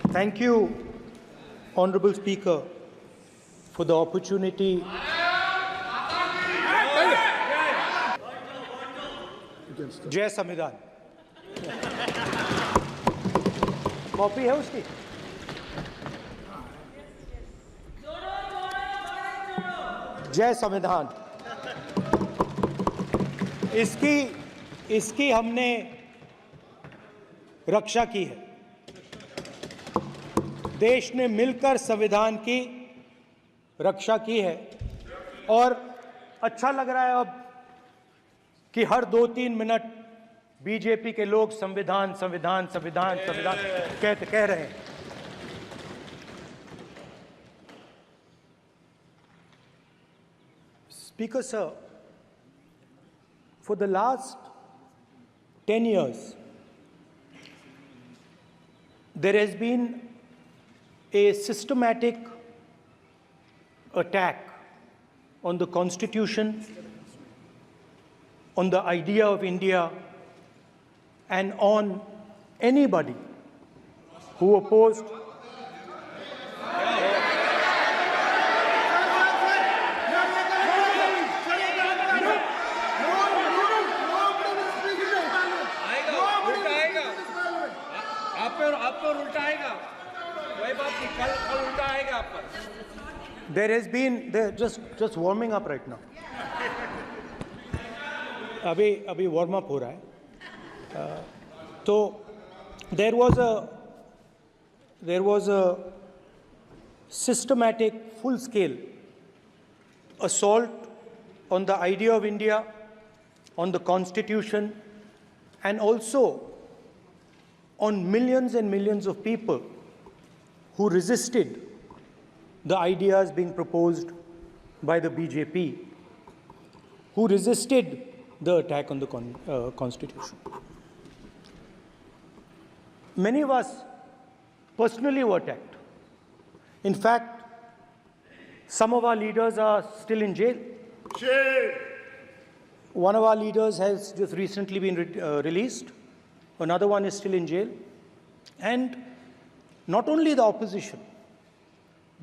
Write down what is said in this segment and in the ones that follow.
Thank you, Honorable Speaker, for the opportunity. जय संविधान। Copy है उसकी? जय संविधान। इसकी हमने रक्षा की है। देश ने मिलकर संविधान की रक्षा की है और अच्छा लग रहा है अब कि हर 2-3 मिनट बीजेपी के लोग संविधान संविधान संविधान संविधान कह रहे हैं। Speaker sir, for the last 10 years, there has been a systematic attack on the Constitution, on the idea of India, and on anybody who opposed There has been just warming up right now. अभी warm up हो रहा है. तो there was a systematic, full-scale assault on the idea of India, on the Constitution, and also on millions and millions of people who resisted the ideas being proposed by the BJP, who resisted the attack on the Constitution. Many of us personally were attacked. In fact, some of our leaders are still in jail. Shame. One of our leaders has just recently been released. Another one is still in jail. And not only the opposition,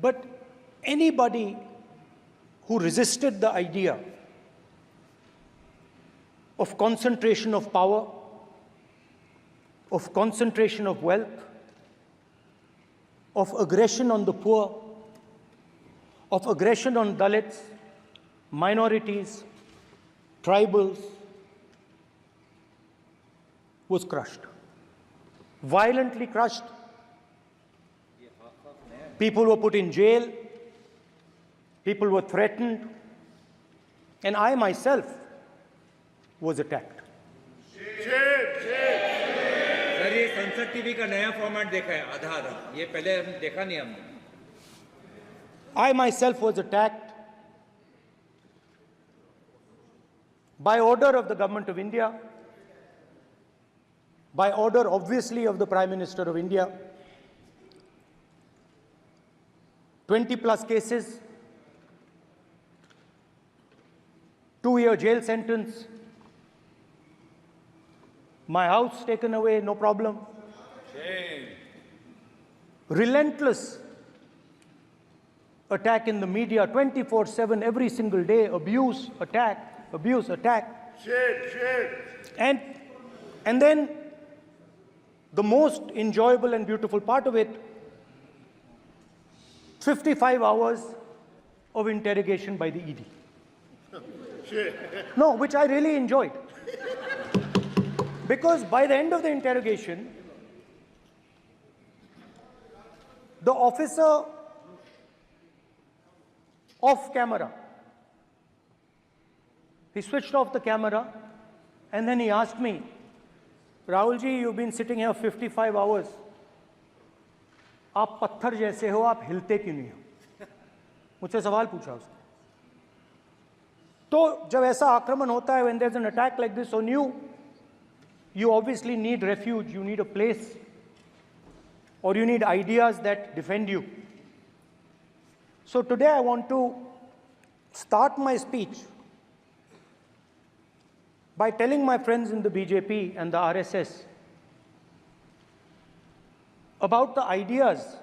but anybody who resisted the idea of concentration of power, of concentration of wealth, of aggression on the poor, of aggression on Dalits, minorities, tribals, was crushed, violently crushed. People were put in jail, people were threatened, and I myself was attacked. Sir ये संसद TV का नया format देखा है आधा ये पहले हम देखा नहीं हमने I myself was attacked by order of the government of India, by order obviously of the Prime Minister of India. 20+ cases, 2-year jail sentence, my house taken away, no problem. Shame. Relentless attack in the media, 24/7, every single day, abuse, attack, abuse, attack. Shame. And then the most enjoyable and beautiful part of it, 55 hours of interrogation by the ED. No, which I really enjoyed. Because by the end of the interrogation, the officer off camera, he switched off the camera and then he asked me, Rahul ji, you've been sitting here 55 hours. आप पत्थर जैसे हो, आप हिलते क्यों नहीं हो? मुझसे सवाल पूछा उसने. तो जब ऐसा आक्रमण होता है, when there's an attack like this on you, you obviously need refuge, you need a place, or you need ideas that defend you. So today I want to start my speech by telling my friends in the BJP and the RSS about the ideas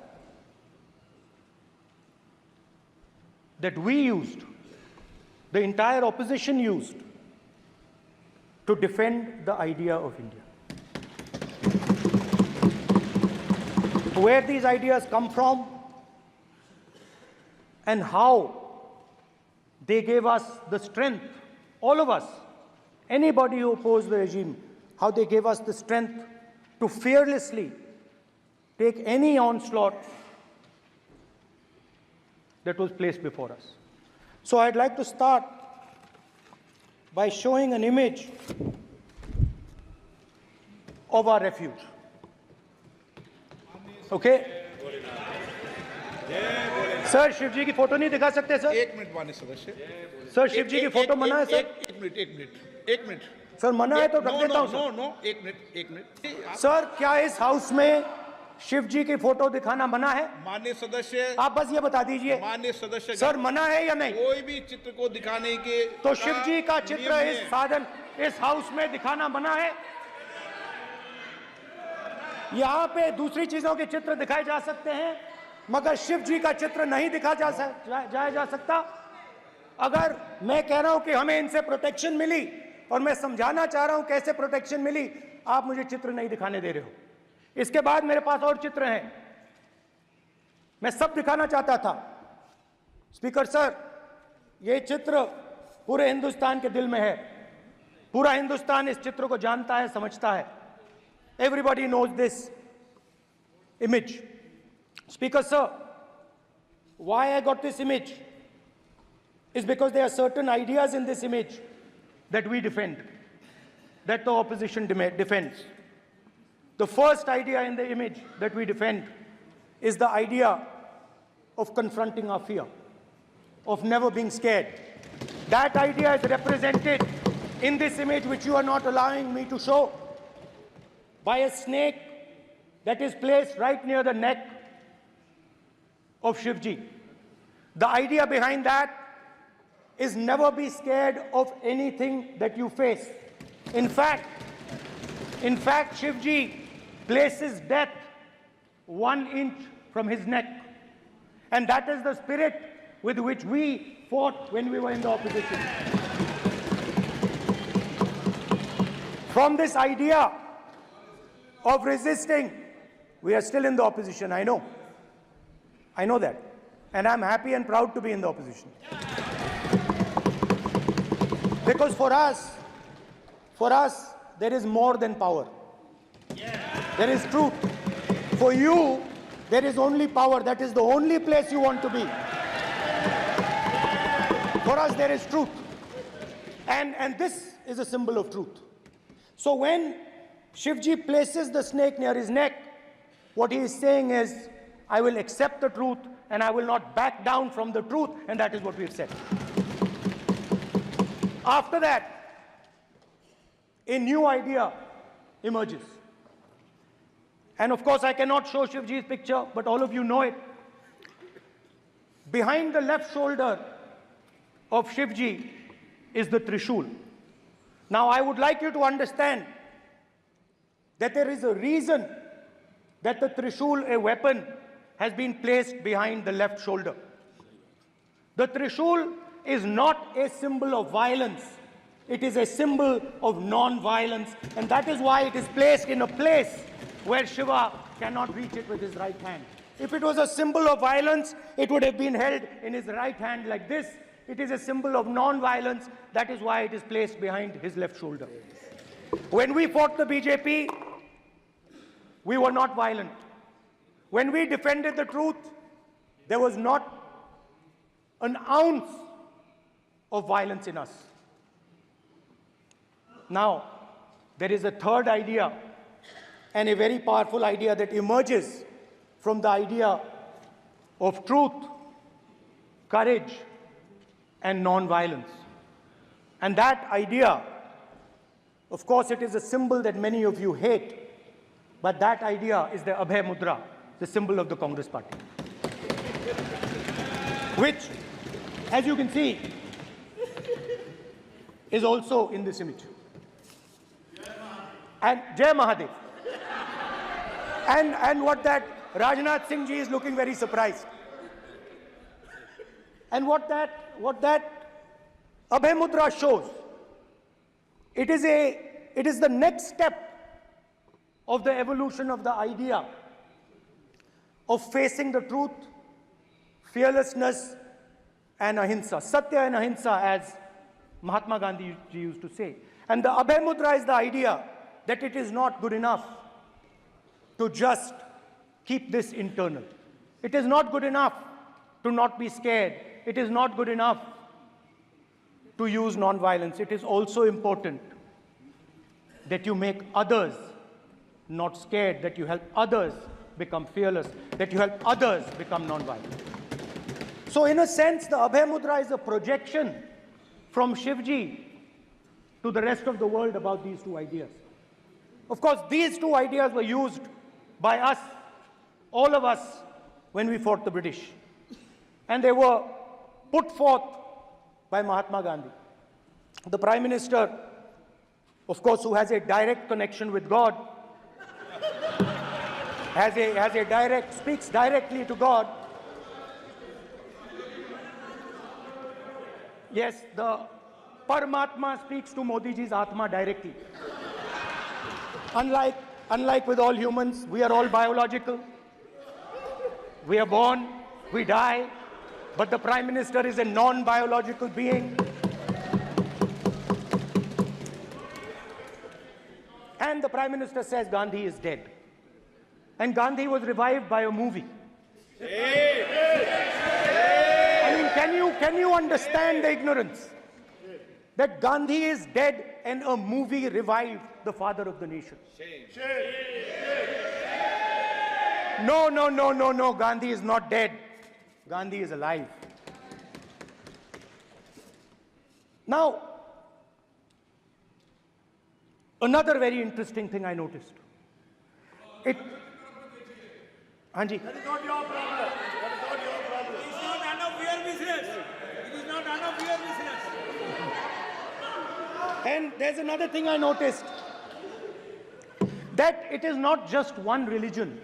that we used, the entire opposition used, to defend the idea of India. Where these ideas come from and how they gave us the strength, all of us, anybody who opposed the regime, how they gave us the strength to fearlessly take any onslaught that was placed before us. So I'd like to start by showing an image of our refuge. Okay? Sir Shiv ji की photo नहीं दिखा सकते sir? एक minute माननीय सदस्य। Sir Shiv ji की photo मना है सर? एक मिनट सर मना है तो रख देता हूं सर। नो एक मिनट सर क्या इस हाउस में शिव जी की फोटो दिखाना मना है? माननीय सदस्य, आप बस ये बता दीजिए माननीय सदस्य सर मना है या नहीं? कोई भी चित्र को दिखाने के तो शिव जी का चित्र नियम इस है। साधन इस हाउस में दिखाना मना है? यहाँ पे दूसरी चीजों के चित्र दिखाए जा सकते हैं मगर शिव जी का चित्र नहीं दिखा जा सकता। अगर मैं कह रहा हूं कि हमें इनसे प्रोटेक्शन मिली और मैं समझाना चाह रहा हूं कैसे प्रोटेक्शन मिली, आप मुझे चित्र नहीं दिखाने दे रहे हो। इसके बाद मेरे पास और चित्र हैं, मैं सब दिखाना चाहता था। स्पीकर सर, ये चित्र पूरे हिंदुस्तान के दिल में है, पूरा हिंदुस्तान इस चित्र को जानता है, समझता है। Everybody knows this image. Speaker sir, why I got this image is because there are certain ideas in this image that we defend, that the opposition defends. The first idea in the image that we defend is the idea of confronting our fear, of never being scared. That idea is represented in this image, which you are not allowing me to show, by a snake that is placed right near the neck of Shivji. The idea behind that is never be scared of anything that you face. In fact, Shivji places death 1 inch from his neck. And that is the spirit with which we fought when we were in the opposition. From this idea of resisting, we are still in the opposition, I know. I know that. And I'm happy and proud to be in the opposition. Because for us, there is more than power. There is truth. For you, there is only power. That is the only place you want to be. For us, there is truth. And this is a symbol of truth. So when Shivji places the snake near his neck, what he is saying is, I will accept the truth and I will not back down from the truth, and that is what we have said. After that, a new idea emerges. And of course, I cannot show Shivji's picture, but all of you know it. Behind the left shoulder of Shivji is the Trishul. Now, I would like you to understand that there is a reason that the Trishul, a weapon, has been placed behind the left shoulder. The Trishul is not a symbol of violence. It is a symbol of non-violence, and that is why it is placed in a place where Shiva cannot reach it with his right hand. If it was a symbol of violence, it would have been held in his right hand like this. It is a symbol of non-violence. That is why it is placed behind his left shoulder. When we fought the BJP, we were not violent. When we defended the truth, there was not an ounce of violence in us. Now, there is a third idea, and a very powerful idea that emerges from the idea of truth, courage, and non-violence. And that idea, of course, it is a symbol that many of you hate, but that idea is the Abhay Mudra, the symbol of the Congress Party, which, as you can see, is also in this image. And Jai Mahadev. And what that Rajnath Singh ji is looking very surprised. And what that Abhay Mudra shows, it is the next step of the evolution of the idea of facing the truth, fearlessness, and ahimsa. Satya and ahimsa, as Mahatma Gandhi used to say. And the Abhay Mudra is the idea that it is not good enough to just keep this internal. It is not good enough to not be scared. It is not good enough to use non-violence. It is also important that you make others not scared, that you help others become fearless, that you help others become non-violent. So in a sense, the Abhay Mudra is a projection from Shivji to the rest of the world about these two ideas. Of course, these two ideas were used by us, all of us, when we fought the British. And they were put forth by Mahatma Gandhi. The Prime Minister, of course, who has a direct connection with God, speaks directly to God. Yes, the Paramatma speaks to Modi ji's Atma directly. Unlike with all humans, we are all biological. We are born, we die, but the Prime Minister is a non-biological being. And the Prime Minister says Gandhi is dead. And Gandhi was revived by a movie. I mean, can you understand the ignorance? That Gandhi is dead and a movie revived the father of the nation. No, Gandhi is not dead. Gandhi is alive. Now, another very interesting thing I noticed. Hanji. That is not your problem. That is not your problem. It is not none of your business. It is not none of your business. And there's another thing I noticed. That it is not just one religion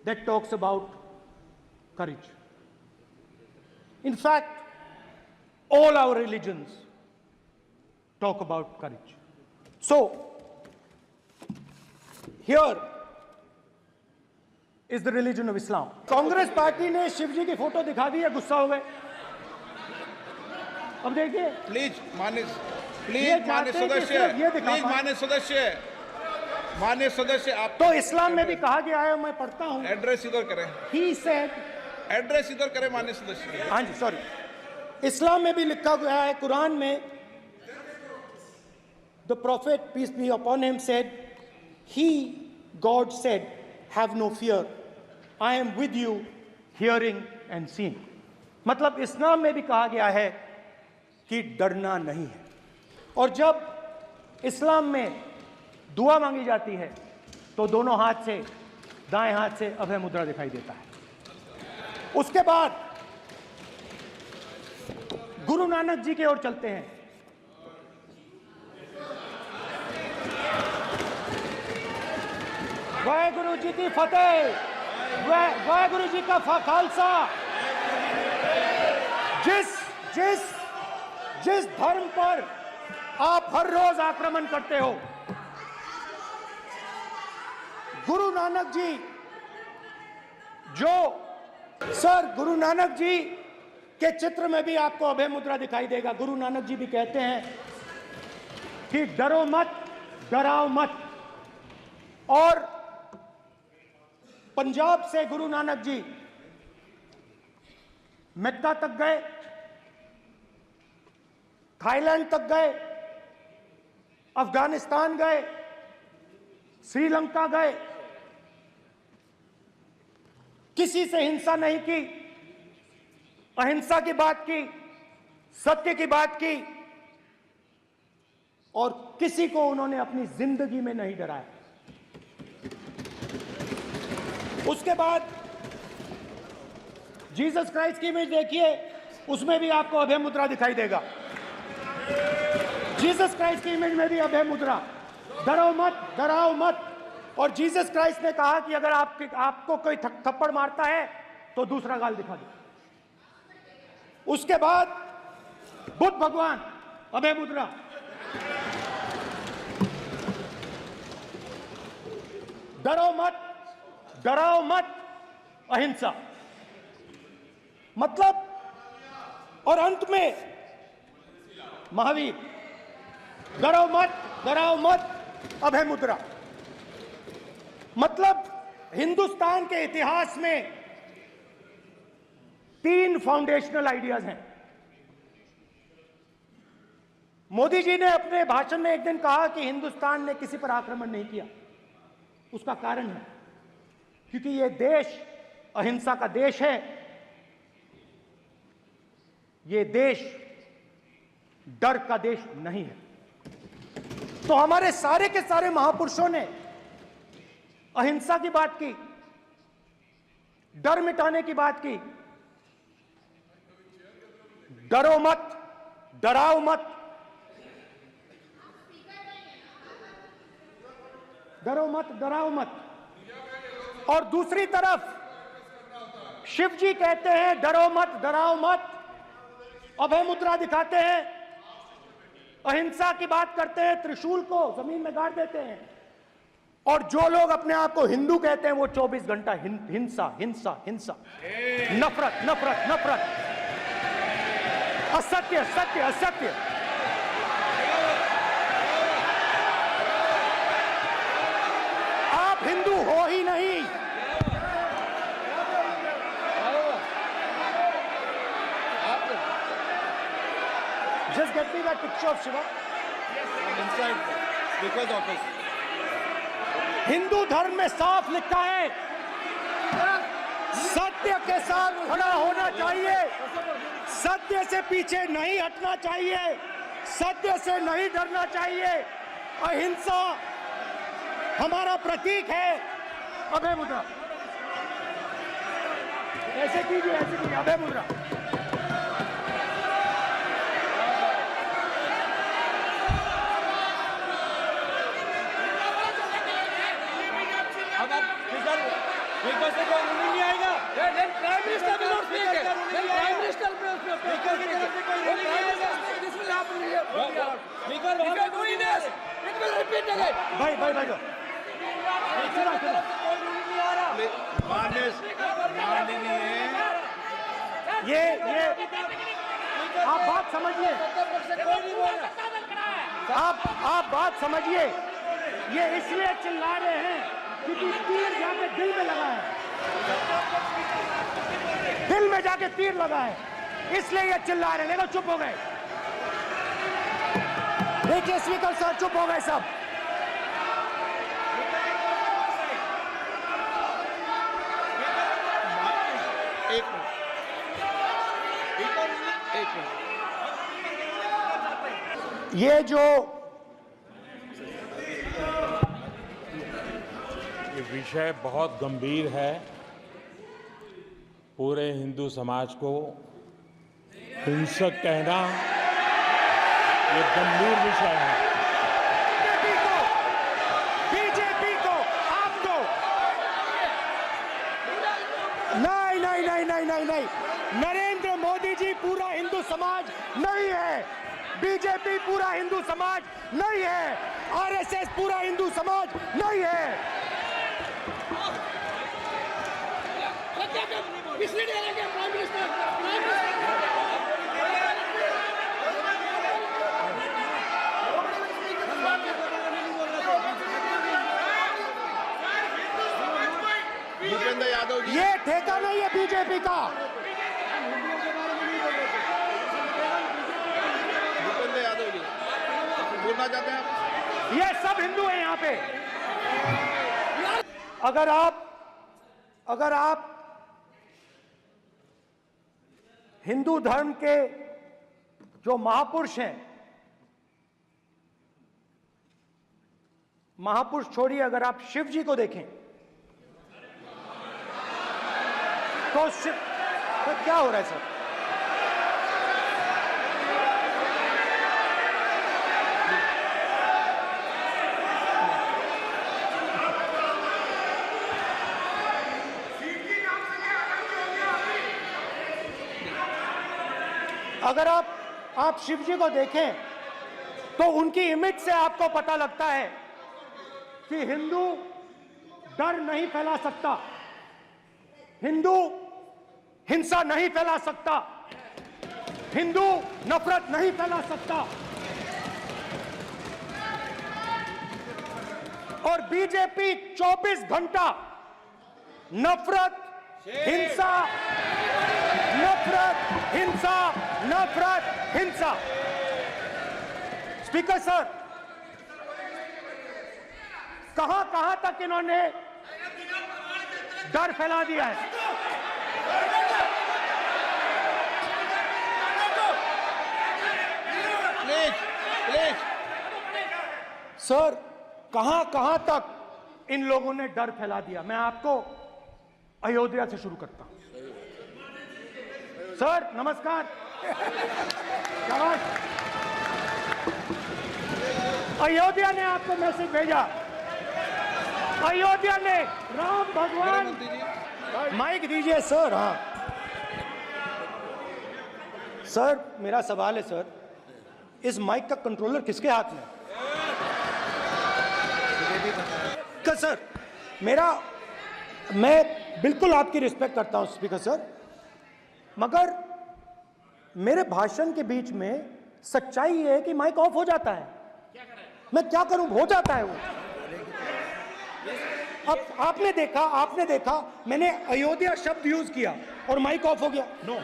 that talks about courage. In fact, all our religions talk about courage. So, here is the religion of Islam. Congress party ने शिवजी की photo दिखा दी है, गुस्सा हो गए. अब देखिए, please मान्य सदस्य आप तो इस्लाम में भी कहा गया है, मैं पढ़ता हूं. एड्रेस इधर करें. He said, एड्रेस इधर करें मान्य सदस्य. हाँ जी, सॉरी. इस्लाम में भी लिखा गया है, कुरान में, the prophet, peace be upon him, said, God said, have no fear. I am with you, hearing and seeing. मतलब इस्लाम में भी कहा गया है कि डरना नहीं है. और जब इस्लाम में दुआ मांगी जाती है तो दोनों हाथ से, दाएं हाथ से अभय मुद्रा दिखाई देता है. उसके बाद गुरु नानक जी की ओर चलते हैं. वाहेगुरु जी की फतेह, वाहेगुरु जी का खालसा. जिस धर्म पर आप हर रोज आक्रमण करते हो, गुरु नानक जी, गुरु नानक जी के चित्र में भी आपको अभय मुद्रा दिखाई देगा. गुरु नानक जी भी कहते हैं कि डरो मत, डराओ मत. और पंजाब से गुरु नानक जी मेक्का तक गए, थाईलैंड तक गए, अफगानिस्तान गए, श्रीलंका गए. किसी से हिंसा नहीं की, अहिंसा की बात की, सत्य की बात की, और किसी को उन्होंने अपनी जिंदगी में नहीं डराया. उसके बाद जीसस क्राइस्ट की इमेज देखिए, उसमें भी आपको अभय मुद्रा दिखाई देगा. जीसस क्राइस्ट की इमेज में भी अभय मुद्रा. डरो मत, डराओ मत. और जीसस क्राइस्ट ने कहा कि अगर आपको कोई थप्पड़ मारता है तो दूसरा गाल दिखा दो। उसके बाद बुद्ध भगवान, अभय मुद्रा। डराओ मत, अहिंसा। मतलब, और अंत में महावीर, डराओ मत, अभय मुद्रा। मतलब हिंदुस्तान के इतिहास में 3 फाउंडेशनल आइडियाज हैं। मोदी जी ने अपने भाषण में एक दिन कहा कि हिंदुस्तान ने किसी पर आक्रमण नहीं किया। उसका कारण है क्योंकि यह देश अहिंसा का देश है। यह देश डर का देश नहीं है। तो हमारे सारे के सारे महापुरुषों ने अहिंसा की बात की, डर मिटाने की बात की। डराओ मत। और दूसरी तरफ शिव जी कहते हैं डराओ मत, अभय मुद्रा दिखाते हैं, अहिंसा की बात करते हैं, त्रिशूल को जमीन में गाड़ देते हैं। और जो लोग अपने आप को हिंदू कहते हैं वो 24 घंटा हिंसा, नफरत, असत्य। आप हिंदू हो ही नहीं। Just get me that picture of Shiva. inside because of his Hindu धर्म में साफ लिखा है, सत्य के साथ खड़ा होना चाहिए, सत्य से पीछे नहीं हटना चाहिए, सत्य से नहीं डरना चाहिए। अहिंसा हमारा प्रतीक है। अभय मुद्रा ऐसे कीजिए, अभय मुद्रा। बिकॉज से कोई नहीं आएगा। Prime minister will not speak. Then Prime Minister will speak. This will happen here. If you are doing this, it will repeat again. भाई ये आप बात समझिए, आप बात समझिए। ये इसलिए चिल्ला रहे हैं क्योंकि तीर जाके दिल में लगा है, दिल में जाके तीर लगा है, इसलिए ये चिल्ला रहे हैं। देखो चुप हो गए, देखिए स्पीकर साहब चुप हो गए सब। ये जो ये विषय बहुत गंभीर है। पूरे हिंदू समाज को हिंसक कहना ये गंभीर विषय है। बीजेपी को आपको नहीं, नरेंद्र मोदी जी पूरा हिंदू समाज नहीं है, बीजेपी पूरा हिंदू समाज नहीं है, आरएसएस पूरा हिंदू समाज नहीं है। भूपेंद्र यादव जी, ये ठेका नहीं है बीजेपी का। भूपेंद्र यादव जी बोलना चाहते हैं आप? ये सब हिंदू हैं यहाँ पे। अगर आप हिंदू धर्म के जो महापुरुष हैं, महापुरुष छोड़िए, अगर आप शिव जी को देखें तो क्या हो रहा है सर? अगर आप शिव जी को देखें तो उनकी इमेज से आपको पता लगता है कि हिंदू डर नहीं फैला सकता, हिंदू हिंसा नहीं फैला सकता, हिंदू नफरत नहीं फैला सकता। और बीजेपी 24 घंटा नफरत, हिंसा, नफरत, हिंसा, नफरत, हिंसा। स्पीकर सर, कहां तक इन्होंने डर फैला दिया है? प्लीज प्लीज सर, कहां तक इन लोगों ने डर फैला दिया? मैं आपको अयोध्या से शुरू करता हूं। सर नमस्कार। शाबाश। अयोध्या ने आपको मैसेज भेजा। अयोध्या ने राम भगवान, माइक दीजिए सर। हाँ सर, मेरा सवाल है सर, इस माइक का कंट्रोलर किसके हाथ में है? सर मैं बिल्कुल आपकी रिस्पेक्ट करता हूं स्पीकर सर, मगर मेरे भाषण के बीच में सच्चाई ये है कि माइक ऑफ हो जाता है। मैं क्या करूं, हो जाता है वो। अब आपने देखा मैंने अयोध्या शब्द यूज किया और माइक ऑफ हो गया। नो,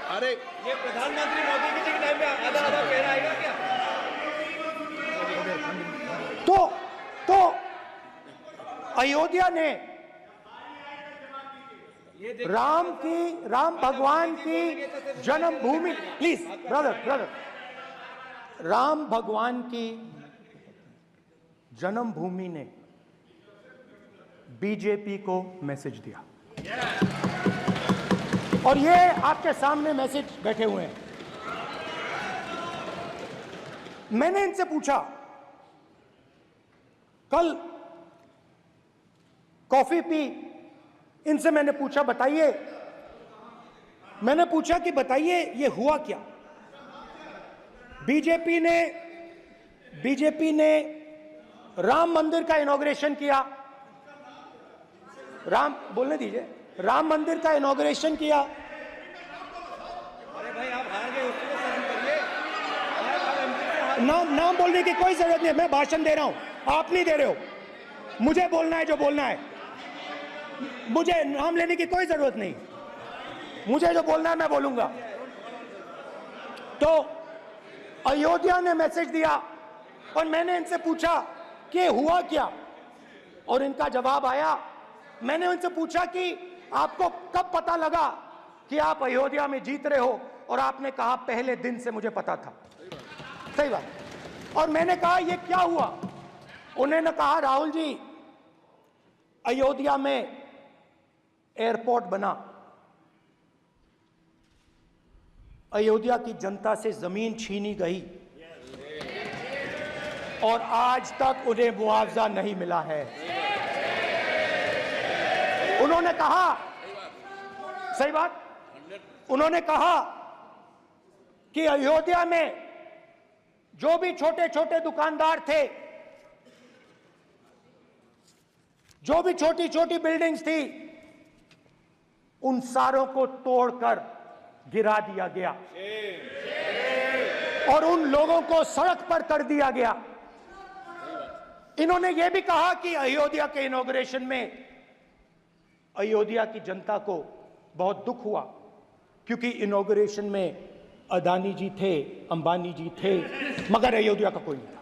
अरे ये प्रधानमंत्री मोदी जी के टाइम में आधा आधा कह आएगा क्या? तो अयोध्या ने राम भगवान की जन्मभूमि, प्लीज ब्रदर, राम भगवान की जन्मभूमि ने बीजेपी को मैसेज दिया और ये आपके सामने मैसेज बैठे हुए हैं। मैंने इनसे पूछा, कल कॉफी पी, इनसे मैंने पूछा कि बताइए ये हुआ क्या? बीजेपी ने राम मंदिर का इनॉग्रेशन किया। बोलने दीजिए। राम मंदिर का इनॉग्रेशन किया। अरे भाई आप हार गए, उसको सहन करिए। नाम बोलने की कोई जरूरत नहीं है। मैं भाषण दे रहा हूं, आप नहीं दे रहे हो। मुझे बोलना है जो बोलना है, मुझे नाम लेने की कोई जरूरत नहीं। मुझे जो बोलना है मैं बोलूंगा। तो अयोध्या ने मैसेज दिया और मैंने इनसे पूछा कि हुआ क्या, और इनका जवाब आया। मैंने उनसे पूछा कि आपको कब पता लगा कि आप अयोध्या में जीत रहे हो, और आपने कहा पहले दिन से मुझे पता था। सही बात। और मैंने कहा ये क्या हुआ? उन्होंने कहा राहुल जी, अयोध्या में एयरपोर्ट बना, अयोध्या की जनता से जमीन छीनी गई और आज तक उन्हें मुआवजा नहीं मिला है। उन्होंने कहा, सही बात, उन्होंने कहा कि अयोध्या में जो भी छोटे छोटे दुकानदार थे, जो भी छोटी छोटी बिल्डिंग्स थी, उन सारों को तोड़कर गिरा दिया गया और उन लोगों को सड़क पर कर दिया गया। इन्होंने यह भी कहा कि अयोध्या के इनॉग्रेशन में अयोध्या की जनता को बहुत दुख हुआ, क्योंकि इनॉग्रेशन में अदानी जी थे, अंबानी जी थे, मगर अयोध्या का कोई नहीं था।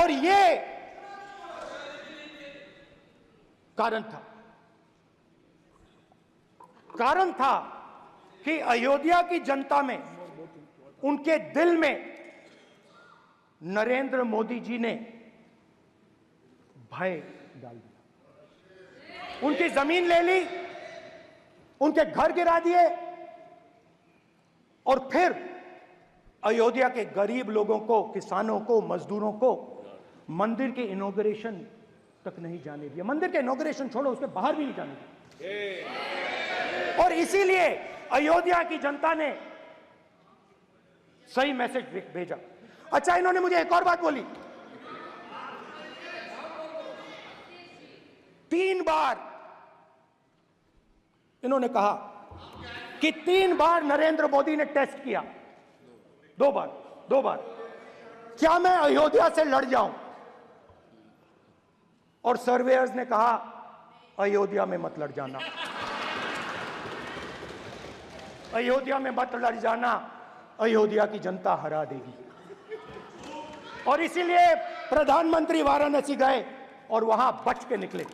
और ये कारण था कि अयोध्या की जनता में, उनके दिल में नरेंद्र मोदी जी ने भय डाल दिया। उनकी जमीन ले ली, उनके घर गिरा दिए, और फिर अयोध्या के गरीब लोगों को, किसानों को, मजदूरों को मंदिर के इनॉग्रेशन तक नहीं जाने दिया। मंदिर के इनॉग्रेशन छोड़ो, उसके बाहर भी नहीं जाने दिया। और इसीलिए अयोध्या की जनता ने सही मैसेज भेजा। अच्छा, इन्होंने मुझे एक और बात बोली, 3 बार इन्होंने कहा कि 3 बार नरेंद्र मोदी ने टेस्ट किया, 2 बार क्या मैं अयोध्या से लड़ जाऊं? और सर्वेयर्स ने कहा अयोध्या में मत लड़ जाना, अयोध्या में मत लड़ जाना, अयोध्या की जनता हरा देगी। और इसीलिए प्रधानमंत्री वाराणसी गए और वहां बच के निकले।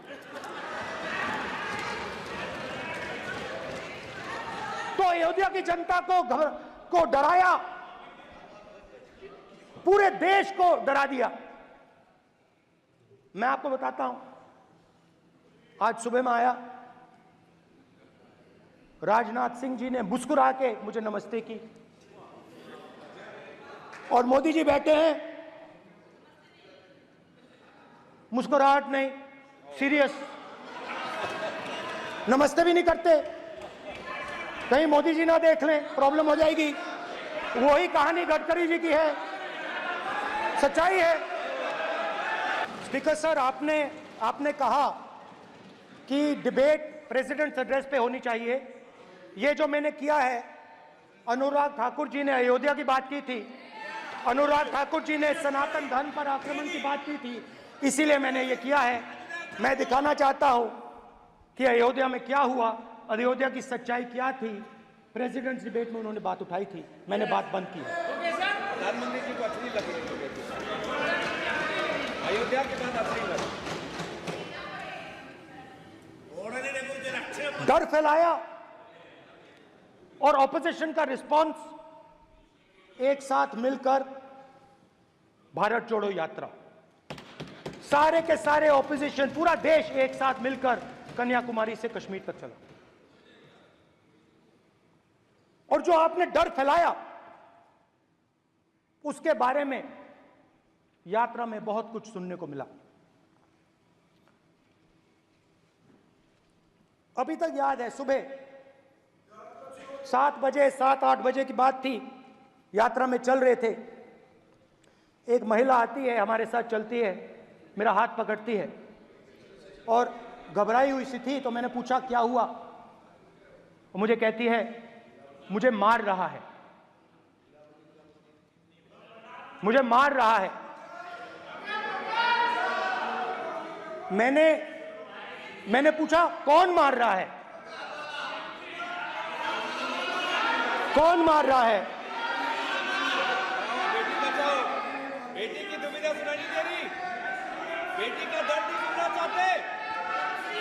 तो अयोध्या की जनता को डराया, पूरे देश को डरा दिया। मैं आपको बताता हूं, आज सुबह में आया, राजनाथ सिंह जी ने मुस्कुरा के मुझे नमस्ते की, और मोदी जी बैठे हैं, मुस्कुराहट नहीं, सीरियस, नमस्ते भी नहीं करते। कहीं मोदी जी ना देख लें, प्रॉब्लम हो जाएगी। वही कहानी गडकरी जी की है, सच्चाई है। स्पीकर सर, आपने कहा कि डिबेट प्रेसिडेंट्स एड्रेस पे होनी चाहिए। ये जो मैंने किया है, अनुराग ठाकुर जी ने अयोध्या की बात की थी, अनुराग ठाकुर जी ने सनातन धर्म पर आक्रमण की बात की थी, इसीलिए मैंने ये किया है। मैं दिखाना चाहता हूं कि अयोध्या में क्या हुआ, अयोध्या की सच्चाई क्या थी। प्रेसिडेंट्स डिबेट में उन्होंने बात उठाई थी, मैंने बात बंद की है। प्रधानमंत्री जी को अच्छी लगी अयोध्या के बाद असली लगी, डर फैलाया और ऑपोजिशन का रिस्पांस एक साथ मिलकर भारत जोड़ो यात्रा, सारे के सारे ऑपोजिशन, पूरा देश एक साथ मिलकर कन्याकुमारी से कश्मीर तक चला। और जो आपने डर फैलाया, उसके बारे में यात्रा में बहुत कुछ सुनने को मिला। अभी तक याद है, सुबह 7 बजे 7-8 बजे की बात थी, यात्रा में चल रहे थे, एक महिला आती है, हमारे साथ चलती है, मेरा हाथ पकड़ती है और घबराई हुई सी थी। तो मैंने पूछा क्या हुआ, वो मुझे कहती है मुझे मार रहा है, मुझे मार रहा है। मैंने पूछा कौन मार रहा है, कौन मार रहा है? बेटी बचाओ, बेटी की दुविधा सुनाई दे रही, बेटी का दर्द नहीं सुनना चाहते,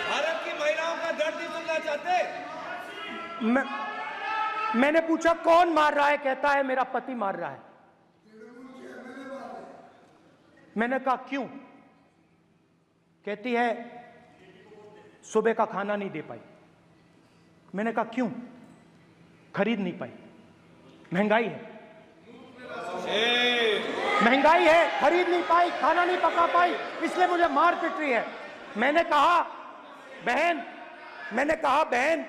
भारत की महिलाओं का दर्द नहीं सुनना चाहते। मैंने पूछा कौन मार रहा है, कहता है मेरा पति मार रहा है। मैंने कहा क्यों? कहती है सुबह का खाना नहीं दे पाई। मैंने कहा क्यों? खरीद नहीं पाई, महंगाई है, महंगाई है, खरीद नहीं पाई, खाना नहीं पका पाई, इसलिए मुझे मार पिट रही है। मैंने कहा बहन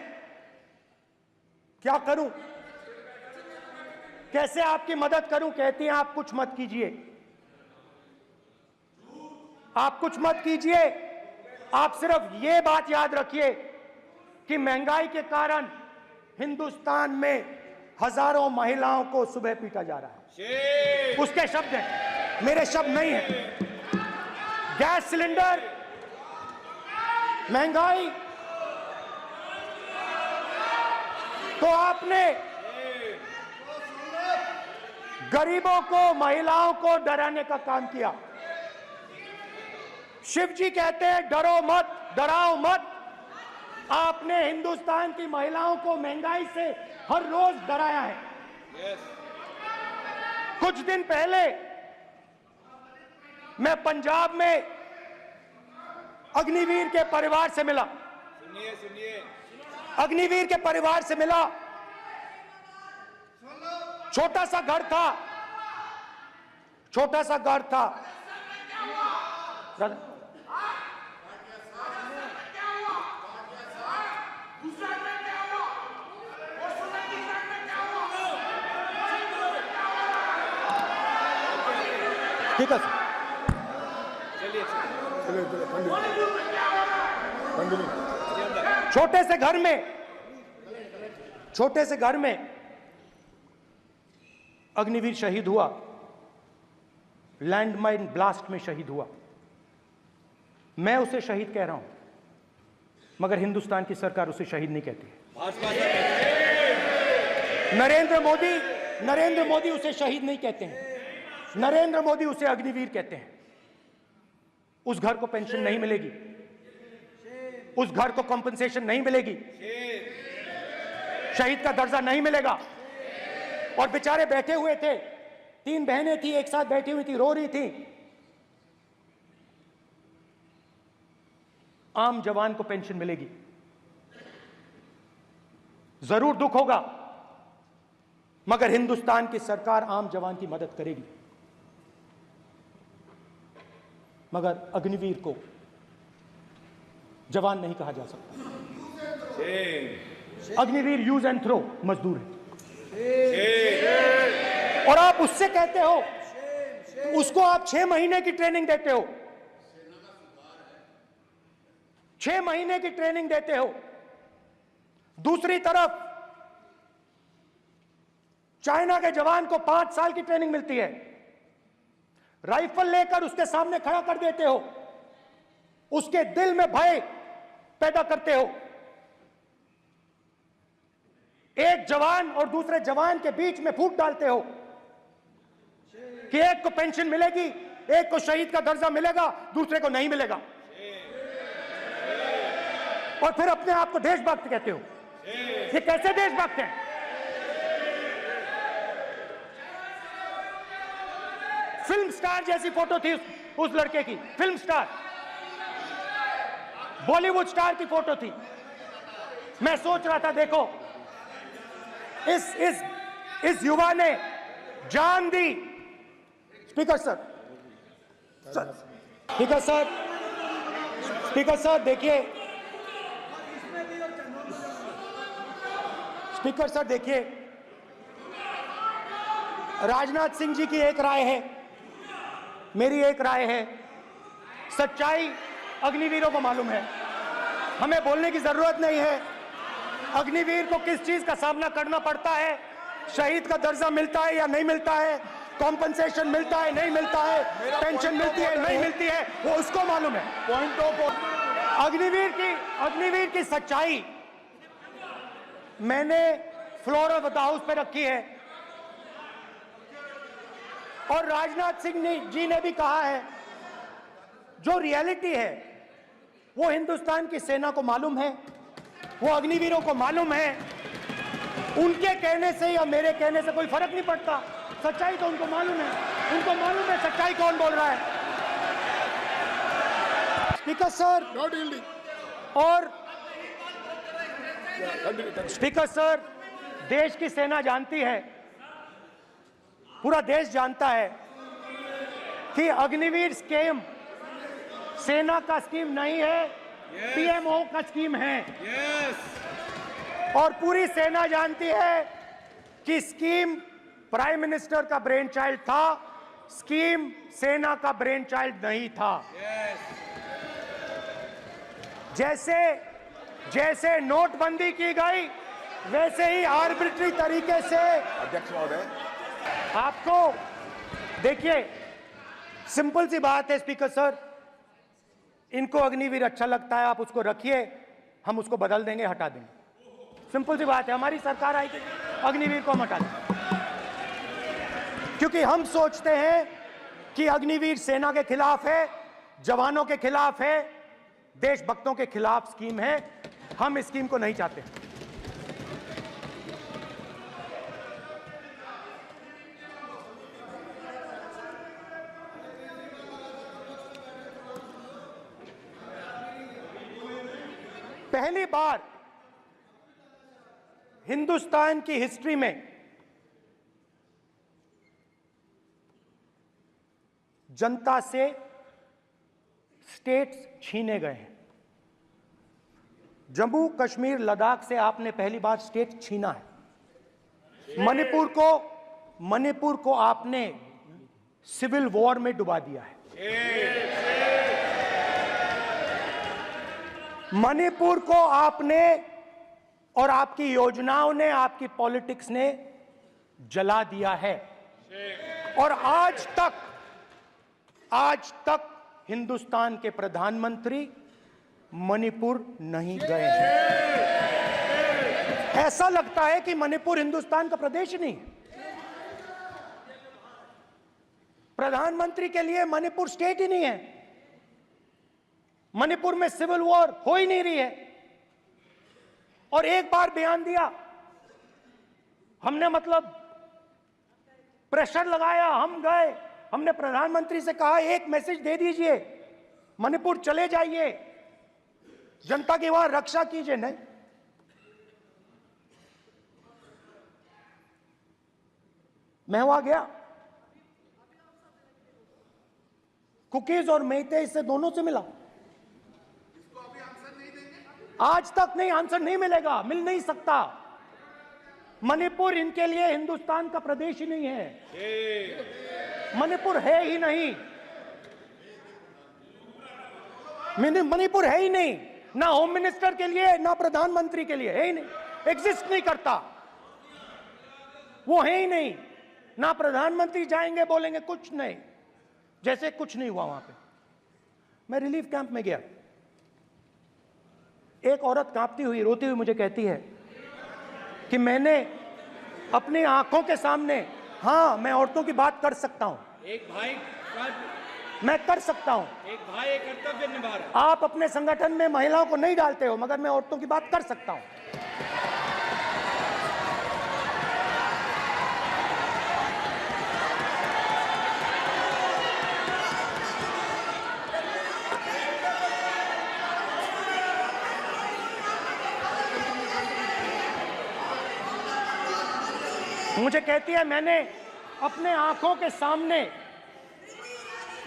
क्या करूं, कैसे आपकी मदद करूं? कहती हैं आप कुछ मत कीजिए, आप कुछ मत कीजिए, आप सिर्फ ये बात याद रखिए कि महंगाई के कारण हिंदुस्तान में हजारों महिलाओं को सुबह पीटा जा रहा है। उसके शब्द हैं, मेरे शब्द नहीं हैं। गैस सिलेंडर, महंगाई, तो आपने गरीबों को, महिलाओं को डराने का काम किया। शिव जी कहते हैं डरो मत, डराओ मत। आपने हिंदुस्तान की महिलाओं को महंगाई से हर रोज डराया है। कुछ दिन पहले मैं पंजाब में अग्निवीर के परिवार से मिला, सुनिए, अग्निवीर के परिवार से मिला। छोटा सा घर था, छोटा सा घर था, ठीक है सर। छोटे से घर में अग्निवीर शहीद हुआ, लैंडमाइन ब्लास्ट में शहीद हुआ। मैं उसे शहीद कह रहा हूं, मगर हिंदुस्तान की सरकार उसे शहीद नहीं कहती है। नरेंद्र मोदी उसे शहीद नहीं कहते हैं, नरेंद्र मोदी उसे अग्निवीर कहते हैं। उस घर को पेंशन नहीं मिलेगी, उस घर को कॉम्पनसेशन नहीं मिलेगी, शहीद का दर्जा नहीं मिलेगा। और बेचारे बैठे हुए थे, 3 बहनें थी, एक साथ बैठी हुई थी, रो रही थी। आम जवान को पेंशन मिलेगी, जरूर दुख होगा, मगर हिंदुस्तान की सरकार आम जवान की मदद करेगी। मगर अग्निवीर को जवान नहीं कहा जा सकता। अग्निवीर यूज एंड थ्रो मजदूर है। और आप उससे कहते हो, उसको आप 6 महीने की ट्रेनिंग देते हो, 6 महीने की ट्रेनिंग देते हो। दूसरी तरफ चाइना के जवान को 5 साल की ट्रेनिंग मिलती है, राइफल लेकर उसके सामने खड़ा कर देते हो, उसके दिल में भय पैदा करते हो। एक जवान और दूसरे जवान के बीच में फूट डालते हो कि एक को पेंशन मिलेगी, एक को शहीद का दर्जा मिलेगा, दूसरे को नहीं मिलेगा, और फिर अपने आप को देशभक्त कहते हो। ये कैसे देशभक्त हैं? फिल्म स्टार जैसी फोटो थी उस लड़के की, फिल्म स्टार, बॉलीवुड स्टार की फोटो थी। मैं सोच रहा था, देखो इस युवा ने जान दी। Speaker sir, speaker sir, speaker sir देखिए, स्पीकर सर देखिए, राजनाथ सिंह जी की एक राय है, मेरी एक राय है। सच्चाई अग्निवीरों को मालूम है, हमें बोलने की जरूरत नहीं है। अग्निवीर को किस चीज का सामना करना पड़ता है, शहीद का दर्जा मिलता है या नहीं मिलता है, कॉम्पनसेशन मिलता है नहीं मिलता है, पेंशन मिलती है नहीं मिलती है, वो उसको मालूम है। पॉइंट ऑफ अग्निवीर की सच्चाई मैंने फ्लोर ऑफ द हाउस पे रखी है, और राजनाथ सिंह जी ने भी कहा है, जो रियलिटी है वो हिंदुस्तान की सेना को मालूम है, वो अग्निवीरों को मालूम है। उनके कहने से या मेरे कहने से कोई फर्क नहीं पड़ता, सच्चाई तो उनको मालूम है, उनको मालूम है सच्चाई कौन बोल रहा है। स्पीकर सर, और स्पीकर सर, देश की सेना जानती है, पूरा देश जानता है कि अग्निवीर स्कीम सेना का स्कीम नहीं है, पीएमओ का स्कीम है। और पूरी सेना जानती है कि स्कीम प्राइम मिनिस्टर का ब्रेन चाइल्ड था, स्कीम सेना का ब्रेन चाइल्ड नहीं था। जैसे नोटबंदी की गई, वैसे ही आर्बिट्री तरीके से अध्यक्ष महोदय, आपको देखिए, सिंपल सी बात है स्पीकर सर, इनको अग्निवीर अच्छा लगता है, आप उसको रखिए, हम उसको बदल देंगे, हटा देंगे। सिंपल सी बात है, हमारी सरकार आएगी, अग्निवीर को हम हटा देंगे, क्योंकि हम सोचते हैं कि अग्निवीर सेना के खिलाफ है, जवानों के खिलाफ है, देशभक्तों के खिलाफ स्कीम है। हम इस स्कीम को नहीं चाहते। पहली बार हिंदुस्तान की हिस्ट्री में जनता से स्टेट्स छीने गए हैं। जम्मू कश्मीर लद्दाख से आपने पहली बार स्टेट छीना है। मणिपुर को आपने सिविल वॉर में डुबा दिया है। मणिपुर को आपने और आपकी योजनाओं ने, आपकी पॉलिटिक्स ने जला दिया है। और आज तक हिंदुस्तान के प्रधानमंत्री मणिपुर नहीं गए हैं। ऐसा लगता है कि मणिपुर हिंदुस्तान का प्रदेश नहीं है। प्रधानमंत्री के लिए मणिपुर स्टेट ही नहीं है। मणिपुर में सिविल वॉर हो ही नहीं रही है। और एक बार बयान दिया हमने, मतलब प्रेशर लगाया, हम गए, हमने प्रधानमंत्री से कहा एक मैसेज दे दीजिए, मणिपुर चले जाइए, जनता की वहां रक्षा कीजिए। नहीं, मैं वहां गया, कुकीज और मेहते से दोनों से मिला। आज तक नहीं, आंसर नहीं मिलेगा, मिल नहीं सकता। मणिपुर इनके लिए हिंदुस्तान का प्रदेश ही नहीं है। मणिपुर है ही नहीं, मणिपुर है ही नहीं, ना होम मिनिस्टर के लिए ना प्रधानमंत्री के लिए, है ही नहीं, एग्जिस्ट नहीं करता, वो है ही नहीं। ना प्रधानमंत्री जाएंगे बोलेंगे कुछ नहीं, जैसे कुछ नहीं हुआ वहां पे। मैं रिलीफ कैंप में गया, एक औरत कांपती हुई, रोती हुई मुझे कहती है कि मैंने अपनी आंखों के सामने, हाँ मैं औरतों की बात कर सकता हूं, एक भाई मैं कर सकता हूं, एक भाई एक कर्तव्य निभा रहा है। आप अपने संगठन में महिलाओं को नहीं डालते हो, मगर मैं औरतों की बात कर सकता हूं। मुझे कहती है मैंने अपने आंखों के सामने,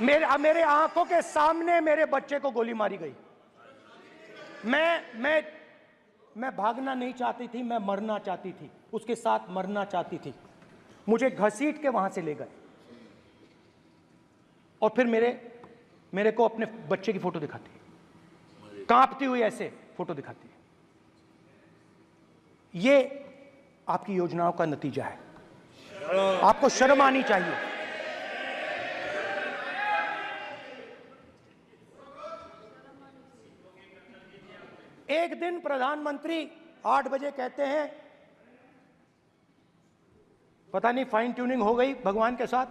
मेरे आंखों के सामने मेरे बच्चे को गोली मारी गई। मैं भागना नहीं चाहती थी, मैं मरना चाहती थी, उसके साथ मरना चाहती थी। मुझे घसीट के वहां से ले गए और फिर मेरे को अपने बच्चे की फोटो दिखाती है, कांपती हुई ऐसे फोटो दिखाती है। ये आपकी योजनाओं का नतीजा है। आपको शर्म आनी चाहिए। एक दिन प्रधानमंत्री 8 बजे कहते हैं, पता नहीं फाइन ट्यूनिंग हो गई भगवान के साथ,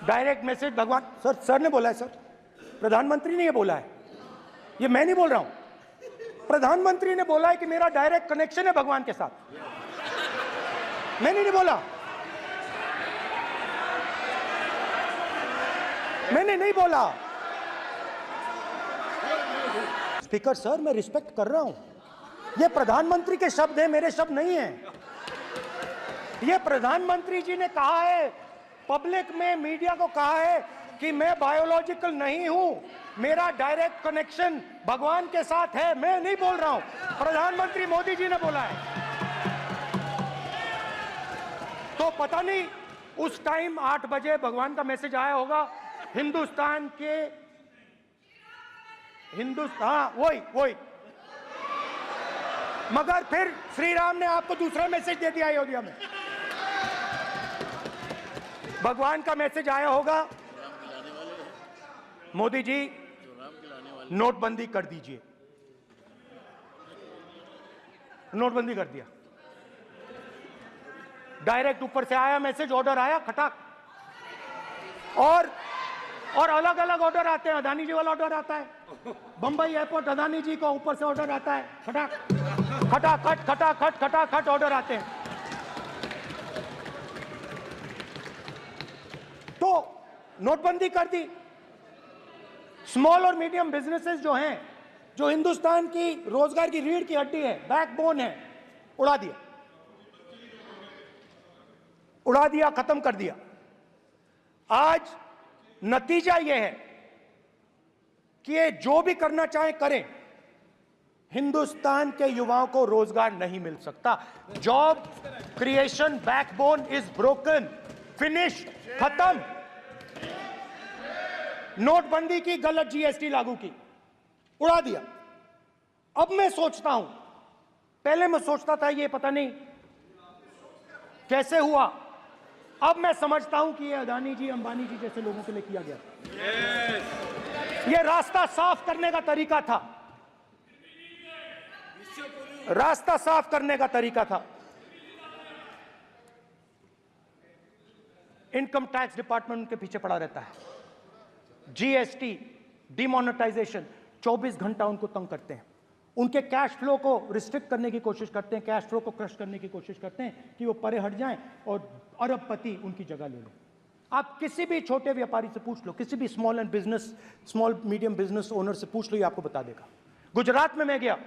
डायरेक्ट मैसेज भगवान, सर ने बोला है, सर प्रधानमंत्री ने ये बोला है, ये मैं नहीं बोल रहा हूं, प्रधानमंत्री ने बोला है कि मेरा डायरेक्ट कनेक्शन है भगवान के साथ, मैंने नहीं बोला, मैंने नहीं बोला। स्पीकर सर, मैं रिस्पेक्ट कर रहा हूं, ये प्रधानमंत्री के शब्द हैं, मेरे शब्द नहीं हैं। ये प्रधानमंत्री जी ने कहा है, पब्लिक में, मीडिया को कहा है कि मैं बायोलॉजिकल नहीं हूं, मेरा डायरेक्ट कनेक्शन भगवान के साथ है, मैं नहीं बोल रहा हूं, प्रधानमंत्री मोदी जी ने बोला है। तो पता नहीं उस टाइम 8 बजे भगवान का मैसेज आया होगा, हिंदुस्तान, वही मगर फिर श्री राम ने आपको दूसरा मैसेज दे दिया अयोध्या में। भगवान का मैसेज आया होगा, मोदी जी नोटबंदी कर दीजिए, नोटबंदी कर दिया, डायरेक्ट ऊपर से आया मैसेज, ऑर्डर आया खटाक। और अलग अलग ऑर्डर आते हैं, अदानी जी वाला ऑर्डर आता है, बंबई एयरपोर्ट अदानी जी को ऊपर से ऑर्डर आता है, खटाखट ऑर्डर आते हैं। तो नोटबंदी कर दी। स्मॉल और मीडियम बिजनेसेस जो हैं, जो हिंदुस्तान की रोजगार की रीढ़ की हड्डी है, बैकबोन है, उड़ा दिया, खत्म कर दिया। आज नतीजा यह है कि ये जो भी करना चाहे करें, हिंदुस्तान के युवाओं को रोजगार नहीं मिल सकता। Job creation backbone is broken. Finish, खत्म। नोटबंदी की, गलत जीएसटी लागू की, उड़ा दिया। अब मैं सोचता हूं, पहले मैं सोचता था ये पता नहीं कैसे हुआ, अब मैं समझता हूं कि ये अदानी जी, अंबानी जी जैसे लोगों के लिए किया गया। ये रास्ता साफ करने का तरीका था, रास्ता साफ करने का तरीका था। इनकम टैक्स डिपार्टमेंट उनके पीछे पड़ा रहता है। जीएसटी, डिमोनेटाइजेशन, 24 घंटा उनको तंग करते हैं। उनके कैश फ्लो को रिस्ट्रिक्ट करने की कोशिश करते हैं, कैश फ्लो को क्रश करने की कोशिश करते हैं कि वो परे हट जाएं और अरबपति उनकी जगह ले लें। आप किसी भी छोटे व्यापारी से पूछ लो, किसी भी स्मॉल मीडियम बिजनेस ओनर से पूछ लो, ये आपको बता देगा। गुजरात में मैं गया,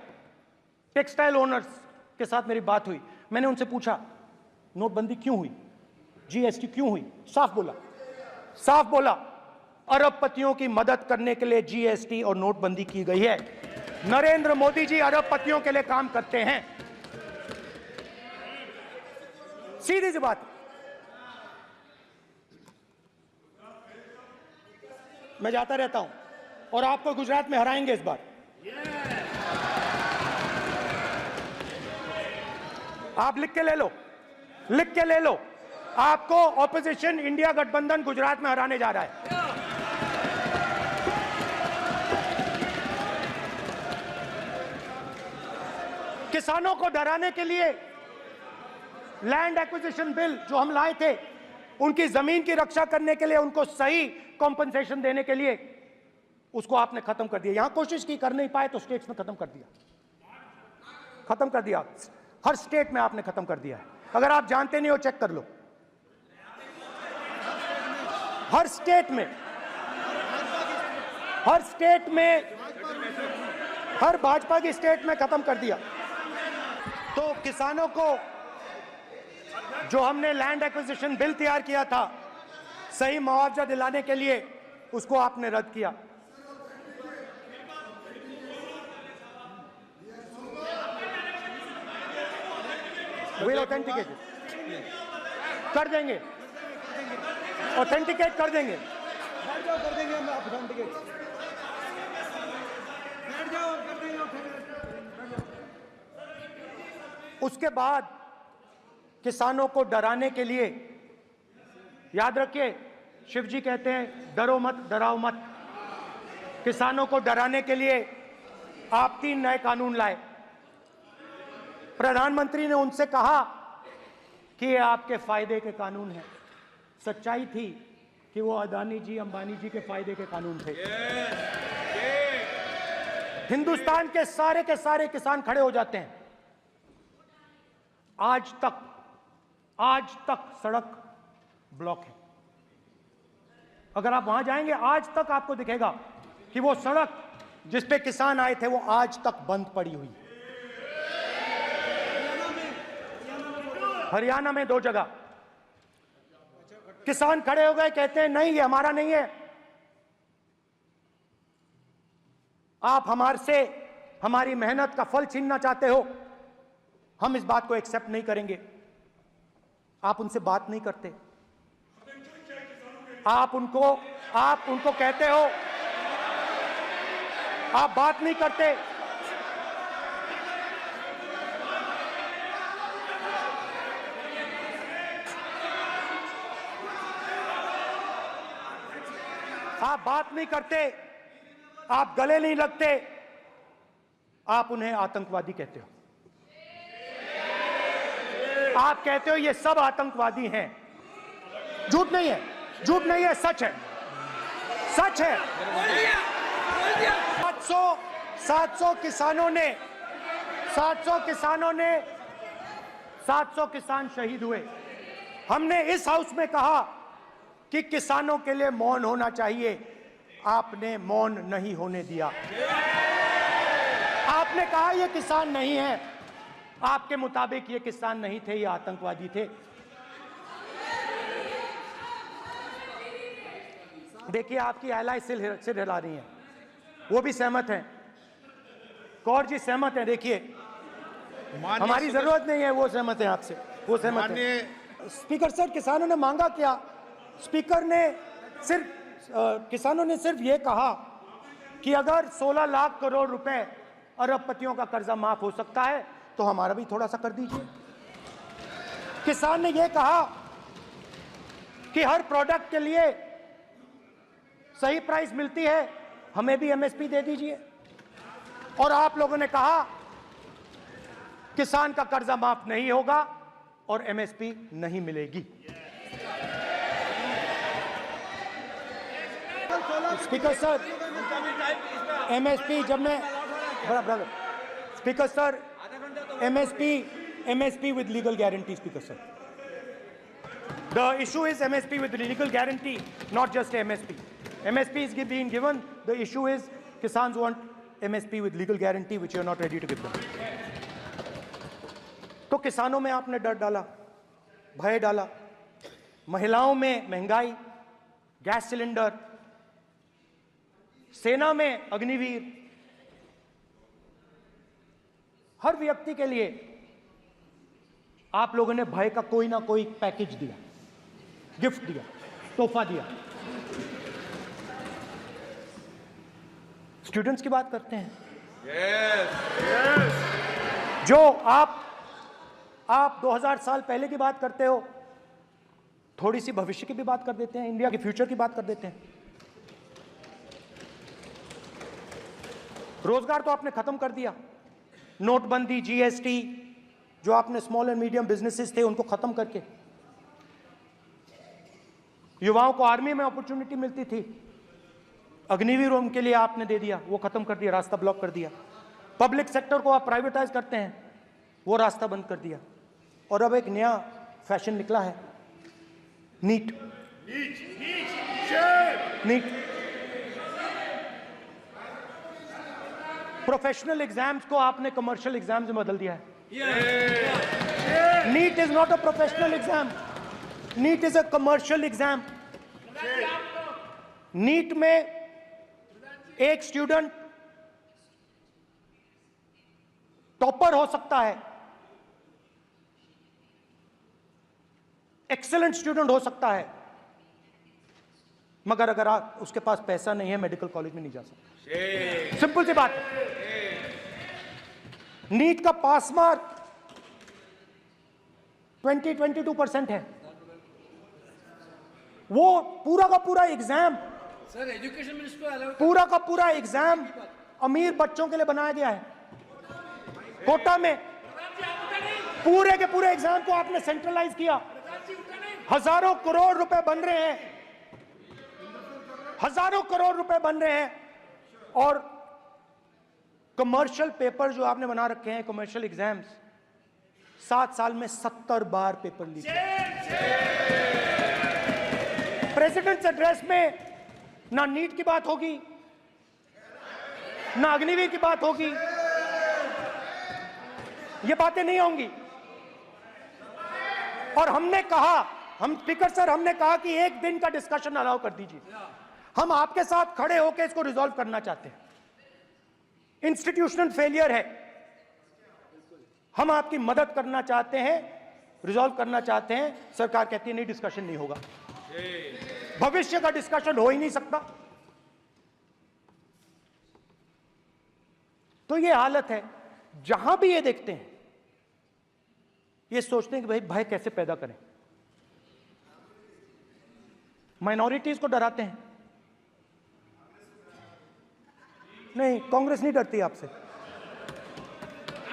टेक्सटाइल ओनर्स के साथ मेरी बात हुई। मैंने उनसे पूछा नोटबंदी क्यों हुई, जीएसटी क्यों हुई? साफ बोला अरबपतियों की मदद करने के लिए जीएसटी और नोटबंदी की गई है। नरेंद्र मोदी जी अरबपतियों के लिए काम करते हैं, सीधी सी बात। मैं जाता रहता हूं और आपको गुजरात में हराएंगे इस बार। आप लिख के ले लो, आपको ऑपोजिशन इंडिया गठबंधन गुजरात में हराने जा रहा है। किसानों को डराने के लिए लैंड एक्विजिशन बिल जो हम लाए थे, उनकी जमीन की रक्षा करने के लिए, उनको सही कॉम्पनसेशन देने के लिए, उसको आपने खत्म कर दिया। यहां कोशिश की, कर नहीं पाए तो स्टेट्स में खत्म कर दिया। हर स्टेट में आपने खत्म कर दिया है। अगर आप जानते नहीं हो, चेक कर लो। हर स्टेट में, हर भाजपा की स्टेट में खत्म कर दिया। तो किसानों को जो हमने लैंड एक्विजिशन बिल तैयार किया था सही मुआवजा दिलाने के लिए, उसको आपने रद्द किया। विल ऑथेंटिकेट कर देंगे, ऑथेंटिकेट कर देंगे। हम ऑथेंटिकेट उसके बाद किसानों को डराने के लिए, याद रखिए शिव जी कहते हैं डरो मत डराओ मत। किसानों को डराने के लिए आप 3 नए कानून लाए। प्रधानमंत्री ने उनसे कहा कि ये आपके फायदे के कानून हैं। सच्चाई थी कि वो अदानी जी, अंबानी जी के फायदे के कानून थे। हिंदुस्तान के सारे किसान खड़े हो जाते हैं। आज तक सड़क ब्लॉक है। अगर आप वहां जाएंगे, आज तक आपको दिखेगा कि वो सड़क जिस पे किसान आए थे वो आज तक बंद पड़ी हुई। हरियाणा में 2 जगह किसान खड़े हो गए, कहते हैं नहीं ये हमारा नहीं है, आप हमारे से हमारी मेहनत का फल छीनना चाहते हो, हम इस बात को एक्सेप्ट नहीं करेंगे। आप उनसे बात नहीं करते, आप उनको कहते हो, आप बात नहीं करते। आप बात नहीं करते, आप गले नहीं लगते, आप उन्हें आतंकवादी कहते हो। आप कहते हो ये सब आतंकवादी हैं। झूठ नहीं है, सच है। 700 किसान शहीद हुए। हमने इस हाउस में कहा कि किसानों के लिए मौन होना चाहिए, आपने मौन नहीं होने दिया। आपने कहा ये किसान नहीं है, आपके मुताबिक ये किसान नहीं थे, ये आतंकवादी थे। देखिए आपकी एलाई सिर हिला रही हैं, वो भी सहमत हैं, कौर जी सहमत हैं। देखिए हमारी जरूरत नहीं है, वो सहमत हैं आपसे, वो सहमत हैं। स्पीकर सर, किसानों ने मांगा क्या? स्पीकर ने किसानों ने सिर्फ ये कहा कि अगर 16 लाख करोड़ रुपए अरबपतियों का कर्जा माफ हो सकता है तो हमारा भी थोड़ा सा कर दीजिए। किसान ने यह कहा कि हर प्रोडक्ट के लिए सही प्राइस मिलती है, हमें भी एमएसपी दे दीजिए। और आप लोगों ने कहा किसान का कर्जा माफ नहीं होगा और एमएसपी नहीं मिलेगी। स्पीकर सर, एमएसपी जब मैं brother speaker sir, MSP with legal guarantee, Speaker sir. The issue is MSP with legal guarantee, not just MSP. MSP is being given. The issue is Kisans want MSP with legal guarantee, which you are not ready to give them. तो किसानों में आपने डर डाला, भय डाला, महिलाओं में महंगाई, गैस सिलेंडर, सेना में अग्निवीर, हर व्यक्ति के लिए आप लोगों ने भय का कोई ना कोई पैकेज दिया, गिफ्ट दिया, तोहफा दिया। स्टूडेंट्स की बात करते हैं। जो आप 2000 साल पहले की बात करते हो, थोड़ी सी भविष्य की भी बात कर देते हैं, इंडिया के फ्यूचर की बात कर देते हैं। रोजगार तो आपने खत्म कर दिया, नोटबंदी, जीएसटी, जो आपने स्मॉल एंड मीडियम बिजनेसेस थे उनको खत्म करके, युवाओं को आर्मी में अपॉर्चुनिटी मिलती थी, अग्निवीर उनके लिए आपने दे दिया, वो खत्म कर दिया, रास्ता ब्लॉक कर दिया। पब्लिक सेक्टर को आप प्राइवेटाइज करते हैं, वो रास्ता बंद कर दिया। और अब एक नया फैशन निकला है, नीट। प्रोफेशनल एग्जाम्स को आपने कमर्शियल एग्जाम्स में बदल दिया है। NEET is not a professional exam, NEET is a commercial exam. NEET में एक स्टूडेंट टॉपर हो सकता है, एक्सीलेंट स्टूडेंट हो सकता है, मगर अगर आप उसके पास पैसा नहीं है, मेडिकल कॉलेज में नहीं जा सकता। सिंपल सी बात है। नीट का पास मार्क 22% है। वो पूरा का पूरा एग्जाम, सर एजुकेशन मिनिस्टर पूरा का पूरा एग्जाम अमीर बच्चों के लिए बनाया गया है। कोटा में पूरे के पूरे एग्जाम को आपने सेंट्रलाइज किया। हजारों करोड़ रुपए बन रहे हैं, हजारों करोड़ रुपए बन रहे हैं। और कमर्शियल पेपर जो आपने बना रखे हैं, कमर्शियल एग्जाम्स, 7 साल में 70 बार पेपर लीक। प्रेसिडेंट्स एड्रेस में ना नीट की बात होगी, ना अग्निवीर की बात होगी, ये बातें नहीं होंगी। और हमने कहा, हम स्पीकर सर, हमने कहा कि एक दिन का डिस्कशन अलाउ कर दीजिए। हम आपके साथ खड़े होकर इसको रिजॉल्व करना चाहते हैं। इंस्टीट्यूशनल फेलियर है, हम आपकी मदद करना चाहते हैं, रिजॉल्व करना चाहते हैं। सरकार कहती है नहीं, डिस्कशन नहीं होगा, भविष्य का डिस्कशन हो ही नहीं सकता। तो ये हालत है। जहां भी ये देखते हैं, ये सोचते हैं कि भाई भय कैसे पैदा करें, माइनॉरिटीज को डराते हैं। नहीं, कांग्रेस नहीं डरती आपसे,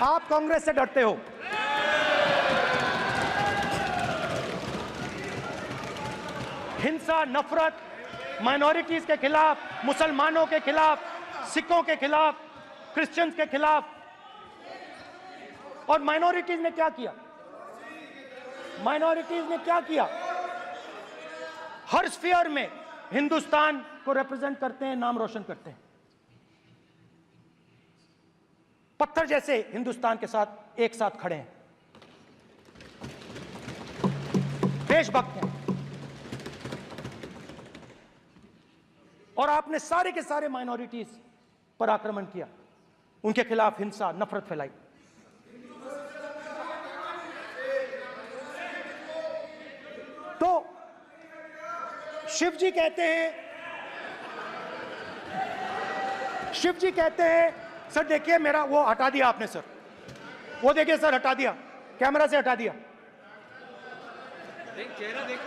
आप कांग्रेस से डरते हो। हिंसा, नफरत, माइनॉरिटीज के खिलाफ, मुसलमानों के खिलाफ, सिखों के खिलाफ, क्रिश्चियंस के खिलाफ। और माइनॉरिटीज ने क्या किया? माइनॉरिटीज ने क्या किया? हर स्फीयर में हिंदुस्तान को रिप्रेजेंट करते हैं, नाम रोशन करते हैं। पत्थर जैसे हिंदुस्तान के साथ एक साथ खड़े हैं, देशभक्त हैं। और आपने सारे के सारे माइनॉरिटीज पर आक्रमण किया, उनके खिलाफ हिंसा, नफरत फैलाई। तो शिव जी कहते हैं सर देखिए मेरा वो हटा दिया आपने सर, वो देखिए सर हटा दिया, कैमरा से हटा दिया। चेहरा देख,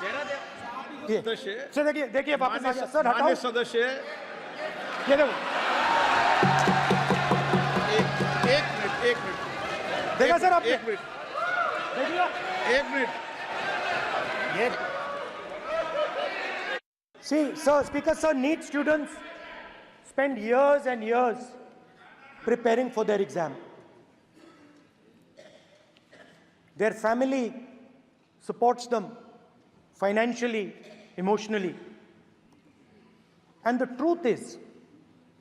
चेहरा देख। ये सदस्य सर देखिए वापस आ गया सर, हटाओ मान्य सदस्य ये देखो, एक मिनट देखा सर आपने, एक मिनट देखिए एक मिनट ये see sir, speaker sir, NEET students spend years and years preparing for their exam. Their family supports them financially, emotionally. And the truth is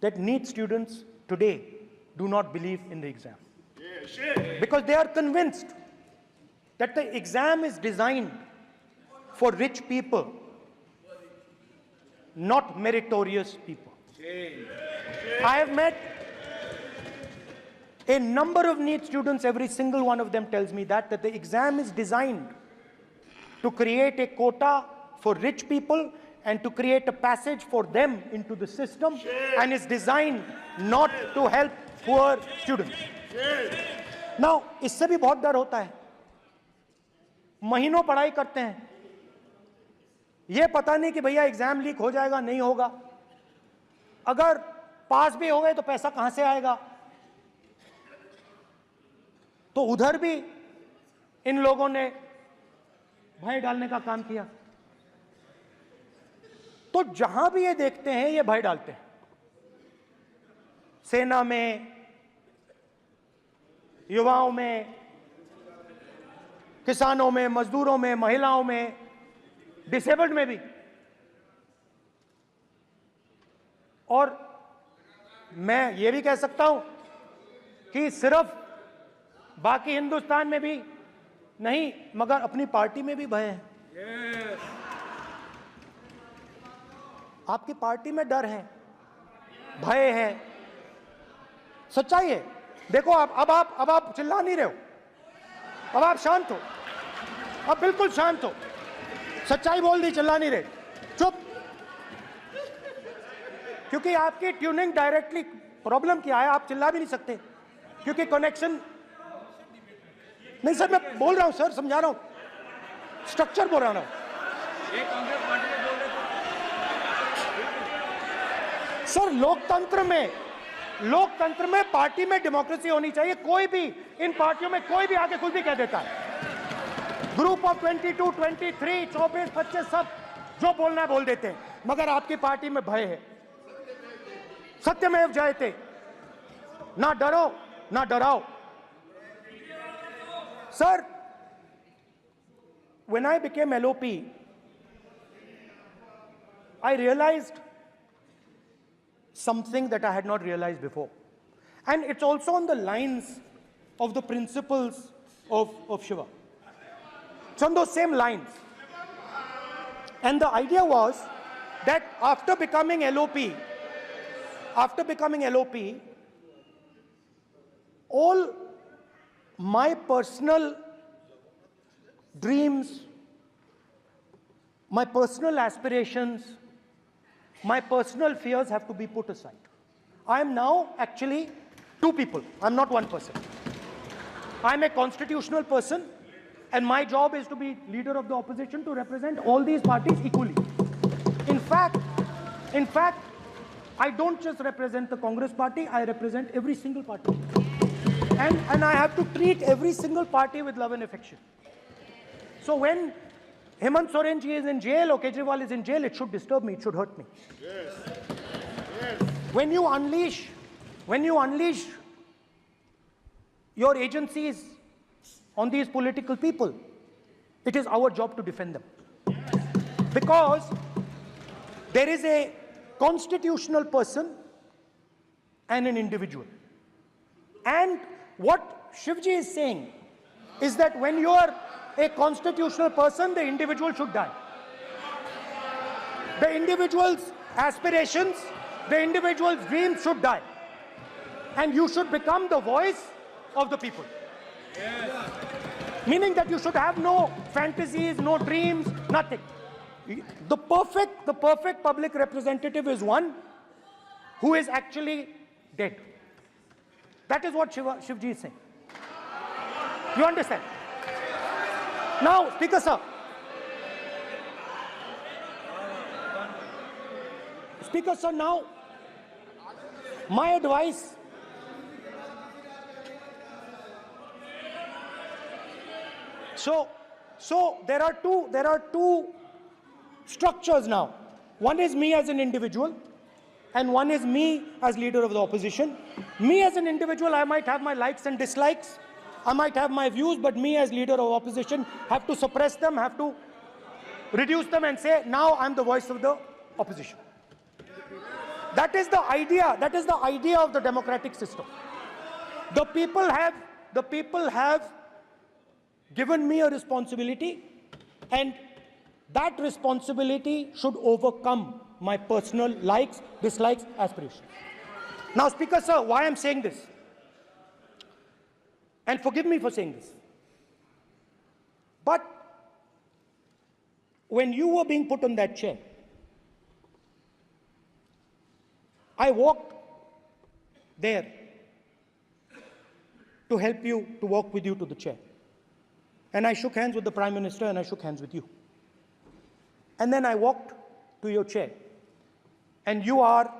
that NEET students today do not believe in the exam. Because they are convinced that the exam is designed for rich people, not meritorious people. I have met a number of NEET students, every single one of them tells me that the exam is designed to create a quota for rich people and to create a passage for them into the system, and is designed not to help poor students. Now, इससे भी बहुत डर होता है, महीनों पढ़ाई करते हैं, ये पता नहीं कि भैया एग्जाम लीक हो जाएगा नहीं होगा, अगर पास भी हो गए तो पैसा कहां से आएगा। तो उधर भी इन लोगों ने भय डालने का काम किया। तो जहां भी ये देखते हैं ये भय डालते हैं, सेना में, युवाओं में, किसानों में, मजदूरों में, महिलाओं में, डिसेबल्ड में भी। और मैं ये भी कह सकता हूं कि सिर्फ बाकी हिंदुस्तान में भी नहीं मगर अपनी पार्टी में भी भय है। आपकी पार्टी में डर है, भय है, सच्चाई है। देखो अब आप चिल्ला नहीं रहे हो, अब आप शांत हो, अब बिल्कुल शांत हो, सच्चाई बोल दी, चिल्ला नहीं रहे, चुप। क्योंकि आपकी ट्यूनिंग डायरेक्टली, प्रॉब्लम क्या है, आप चिल्ला भी नहीं सकते क्योंकि कनेक्शन नहीं। सर मैं बोल रहा हूं सर, समझा रहा हूं, स्ट्रक्चर बोल रहा हूं। कांग्रेस पार्टी में बोल रहे थे सर लोकतंत्र में पार्टी में डेमोक्रेसी होनी चाहिए। कोई भी इन पार्टियों में कोई भी आके कुछ भी कह देता है, ग्रुप ऑफ 22, 23, 24, 25 सब जो बोलना है बोल देते हैं, मगर आपकी पार्टी में भय है। सत्यमेव जयते, ना डरो ना डराओ। Sir, when I became LOP, I realized something that I had not realized before. And it's also on the lines of the principles of Shiva. It's on those same lines. And the idea was that after becoming LOP, all my personal dreams, my personal aspirations, my personal fears have to be put aside. I am now actually two people. I'm not one person. I'm a constitutional person, and my job is to be leader of the opposition, to represent all these parties equally. In fact, I don't just represent the Congress party, I represent every single party. And I have to treat every single party with love and affection. So when Hemant Soren ji is in jail or Kejriwal is in jail, it should disturb me, it should hurt me. Yes. When you unleash your agencies on these political people, it is our job to defend them. Because there is a constitutional person and an individual. And what Shivji is saying is that when you are a constitutional person, the individual should die. The individual's aspirations, the individual's dreams should die. And you should become the voice of the people. Meaning that you should have no fantasies, no dreams, nothing. The perfect public representative is one who is actually dead. That is what Shivji is saying. You understand? Now, Speaker sir. Speaker sir, now, my advice. So there are two structures now. One is me as an individual, and one is me as leader of the opposition. Me as an individual, I might have my likes and dislikes. I might have my views, but me as leader of opposition have to suppress them, have to reduce them and say, now I'm the voice of the opposition. That is the idea. That is the idea of the democratic system. The people have given me a responsibility, and that responsibility should overcome my personal likes, dislikes, aspirations. Now, Speaker sir, why I'm saying this, and forgive me for saying this, but when you were being put on that chair, I walked there to help you, to walk with you to the chair. And I shook hands with the Prime Minister, and I shook hands with you. And then I walked to your chair. And you are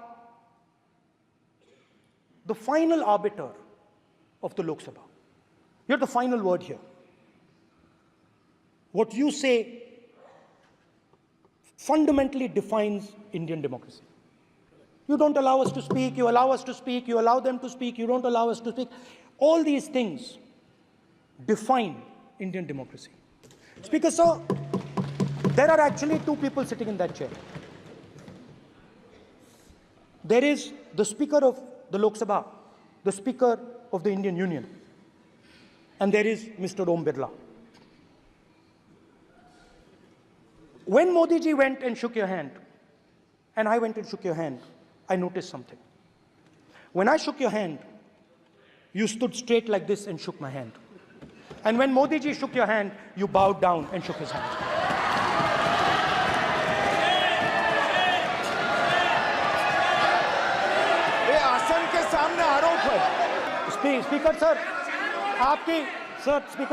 the final arbiter of the Lok Sabha. You're the final word here. What you say fundamentally defines Indian democracy. You don't allow us to speak, you allow us to speak, you allow them to speak, you don't allow us to speak. All these things define Indian democracy. Speaker sir, there are actually two people sitting in that chair. There is the Speaker of the Lok Sabha, the Speaker of the Indian Union, and there is Mr. Om Birla. When Modi ji went and shook your hand, and I went and shook your hand, I noticed something. When I shook your hand, you stood straight like this and shook my hand. And when Modi ji shook your hand, you bowed down and shook his hand. ये आसन के सामने आरोप है। Speaker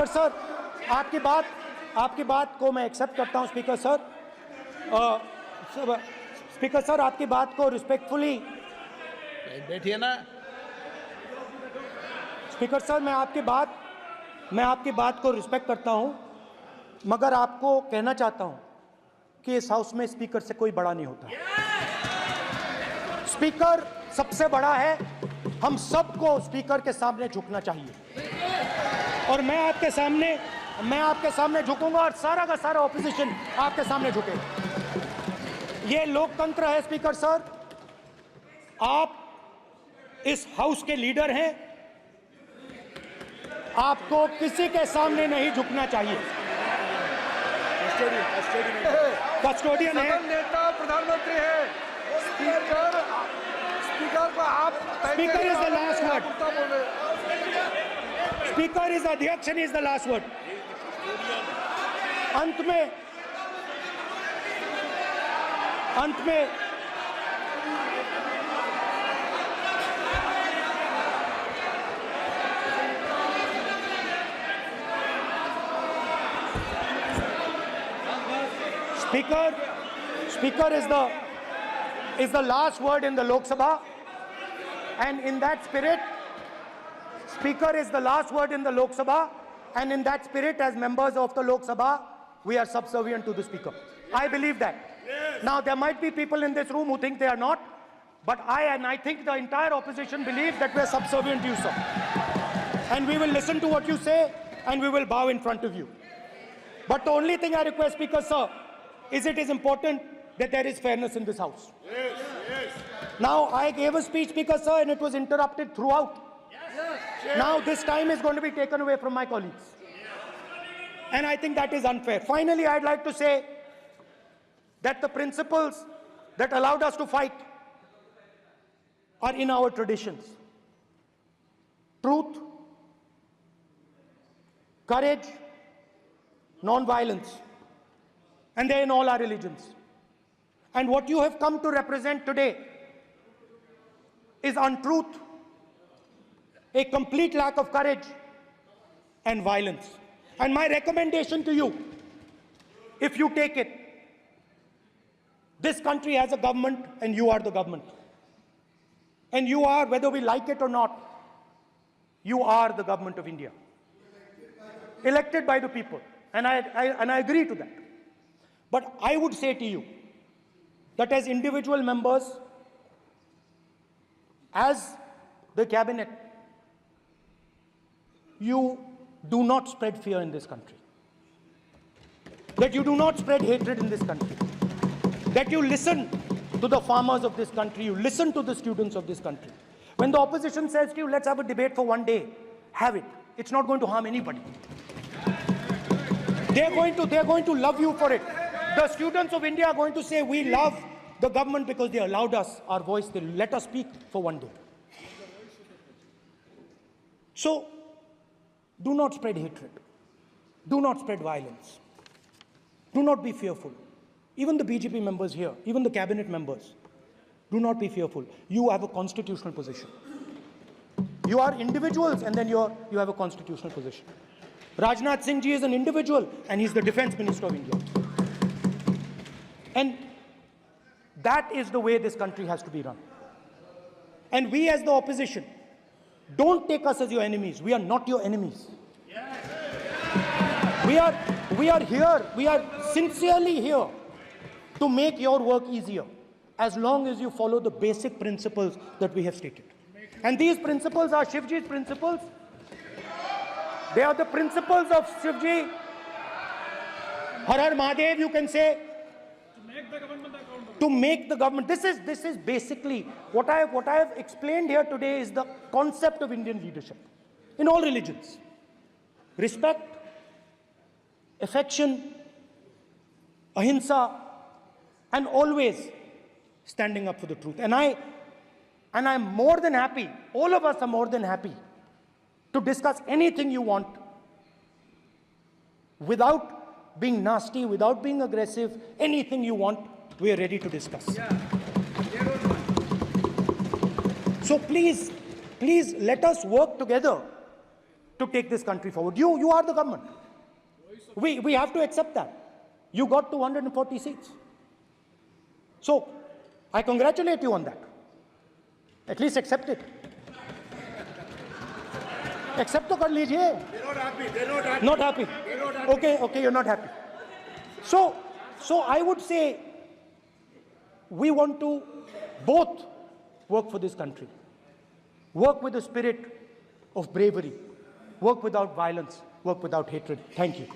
sir, आपकी बात को मैं एक्सेप्ट करता हूं, स्पीकर सर। स्पीकर सर, आपकी बात को रिस्पेक्टफुली, बैठिए ना। स्पीकर सर, मैं आपकी बात को रिस्पेक्ट करता हूं, मगर आपको कहना चाहता हूं कि इस हाउस में स्पीकर से कोई बड़ा नहीं होता। स्पीकर सबसे बड़ा है, हम सबको स्पीकर के सामने झुकना चाहिए, और मैं आपके सामने झुकूंगा, और सारा का सारा ऑपोजिशन आपके सामने झुकेगा। ये लोकतंत्र है स्पीकर सर, आप इस हाउस के लीडर हैं, आपको किसी के सामने नहीं झुकना चाहिए। कस्टोडियन है, नेता प्रधानमंत्री है, स्पीकर को आप speaker is the last word, speaker is अध्यक्ष and is the last word. अंत में Speaker is the last word in the Lok Sabha, and in that spirit, Speaker is the last word in the Lok Sabha, and in that spirit, as members of the Lok Sabha, we are subservient to the Speaker. I believe that. Yes. Now, there might be people in this room who think they are not, but I think the entire opposition believes that we are subservient to you, sir. And we will listen to what you say, and we will bow in front of you. But the only thing I request, Speaker, sir, is it is important that there is fairness in this house. Yes, yes. Now, I gave a speech, Speaker, sir, and it was interrupted throughout. Yes. Now, this time is going to be taken away from my colleagues. And I think that is unfair. Finally, I'd like to say that the principles that allowed us to fight are in our traditions. Truth, courage, non-violence, and they're in all our religions. And what you have come to represent today is untruth, a complete lack of courage, and violence. And my recommendation to you, if you take it, this country has a government and you are the government. And you are, whether we like it or not, you are the government of India. Elected by the people. And I agree to that. But I would say to you that as individual members, as the cabinet, you do not spread fear in this country. That you do not spread hatred in this country. That you listen to the farmers of this country, you listen to the students of this country. When the opposition says to you, let's have a debate for one day, have it. It's not going to harm anybody. They're going to love you for it. The students of India are going to say, we love the government because they allowed us our voice, they let us speak for one day. So, do not spread hatred. Do not spread violence. Do not be fearful. Even the BJP members here, even the cabinet members, do not be fearful. You have a constitutional position. You are individuals and then you have a constitutional position. Rajnath Singh ji is an individual and he's the defense minister of India. And that is the way this country has to be run. And we as the opposition, don't take us as your enemies. We are not your enemies. We are here, we are sincerely here to make your work easier, as long as you follow the basic principles that we have stated. And these principles are Shivji's principles. They are the principles of Shivji. Har Har Mahadev, you can say. To make the government. This is basically what I have explained here today is the concept of Indian leadership in all religions. Respect, affection, ahimsa, and always standing up for the truth. And I'm more than happy, all of us are more than happy to discuss anything you want without being nasty, without being aggressive, anything you want, we are ready to discuss. So please let us work together to take this country forward. You are the government. We have to accept that. You got 240 seats. So, I congratulate you on that. At least accept it. Accept to kar lijiye. They're not happy. They're not happy. Not happy. They're not happy. Okay, you're not happy. So I would say we want to both work for this country. Work with the spirit of bravery. Work without violence. Work without hatred. Thank you.